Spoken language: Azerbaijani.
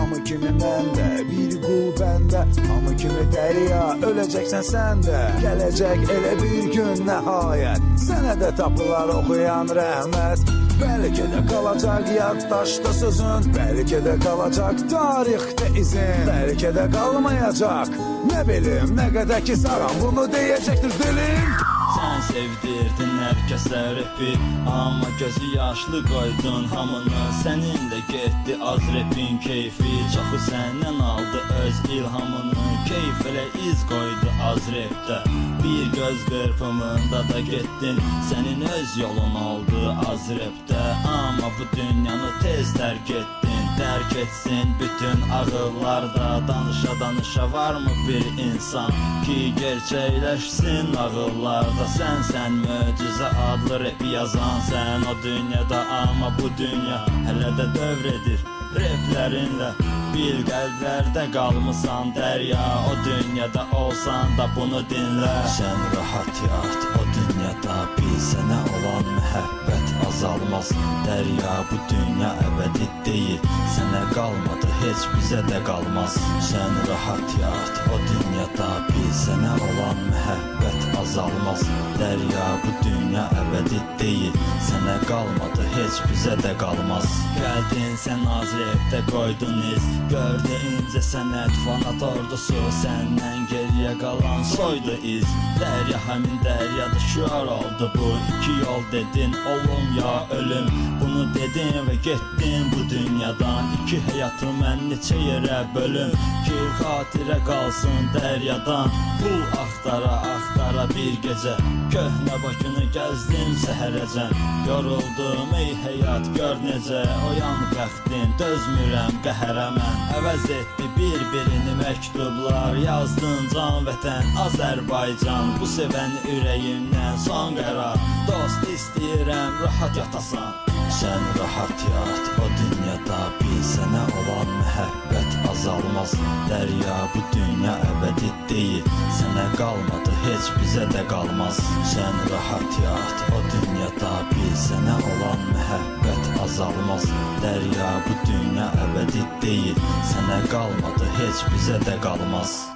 hamı kimi məndə, bir qul bəndə, hamı kimi dərya, öləcəksən sən də. Gələcək elə bir gün nəhayət, sənə də tapılar oxuyan rəhmət. Bəlkə də qalacaq yaddaşda sözün, bəlkə də qalacaq tarixdə izin, bəlkə də qalmayacaq. Nə bilim, nə qədər ki saram, bunu deyəcəkdir dilim. Sən sevdirdin hər kəsə repi, amma gözü yaşlı qoydun hamını. Sənin də getdi az repin keyfi, çoxu səndən aldı öz ilhamını. Keyf elə iz qoydu az repdə, bir göz qırpımında da getdin. Sənin öz yolun oldu az repdə, amma bu dünyanı tez tərk etdin. Dərk etsin bütün ağıllarda, danışa-danışa varmı bir insan ki gerçəkləşsin ağıllarda. Sən möcüzə adlı repi yazan, sən o dünyada, amma bu dünya hələ də dövr edir replərinlə. Bil qəlblərdə qalmısan dərya, o dünyada olsan da bunu dinlə. Sən rahat yat o dünyada, bil sənə olan məhəbbət azalmaz. Dərya, bu dünya əbədi deyil, sənə qalmadı, heç bizə də qalmaz. Sən rahat yat o dünyada, bil sənə olan məhəbbət azalmaz. Dərya, bu dünya əbədi deyil, sənə qalmadı, heç bizə də qalmaz. Gəldin sən az repdə qoydun iz, gördü incə sənət fanat ordusu, səndən geriyə qalan soydu iz. Dərya həmin dəryadı şüar oldu bu, iki yol dedin, olum ya ölüm. Bunu dedin və getdin bu dünyadan, iki həyatı mən neçə yerə bölüm ki xatirə qalsın dəryadan. Pul axtara bir gecə, köhnə Bakını gəzdim səhərəcən. Yoruldum ey həyat, gör necə oyan bəxtin, dözmürəm qəhərə mən. Əvəz etdi bir-birini məktublar, yazdın can vətən Azərbaycan. Bu sevən ürəyimdən son qərar, dost istəyirəm rahat yatasan. Sən rahat yat o dünyada, bil sənə olan məhəbbət azalmaz. Dərya, bu dünya əbədi deyil, sənə qalmadı, heç bizə də qalmaz. Sən rahat yat o dünyada, bil sənə olan məhəbbət azalmaz. Dərya, bu dünya əbədi deyil, sənə qalmadı, heç bizə də qalmaz.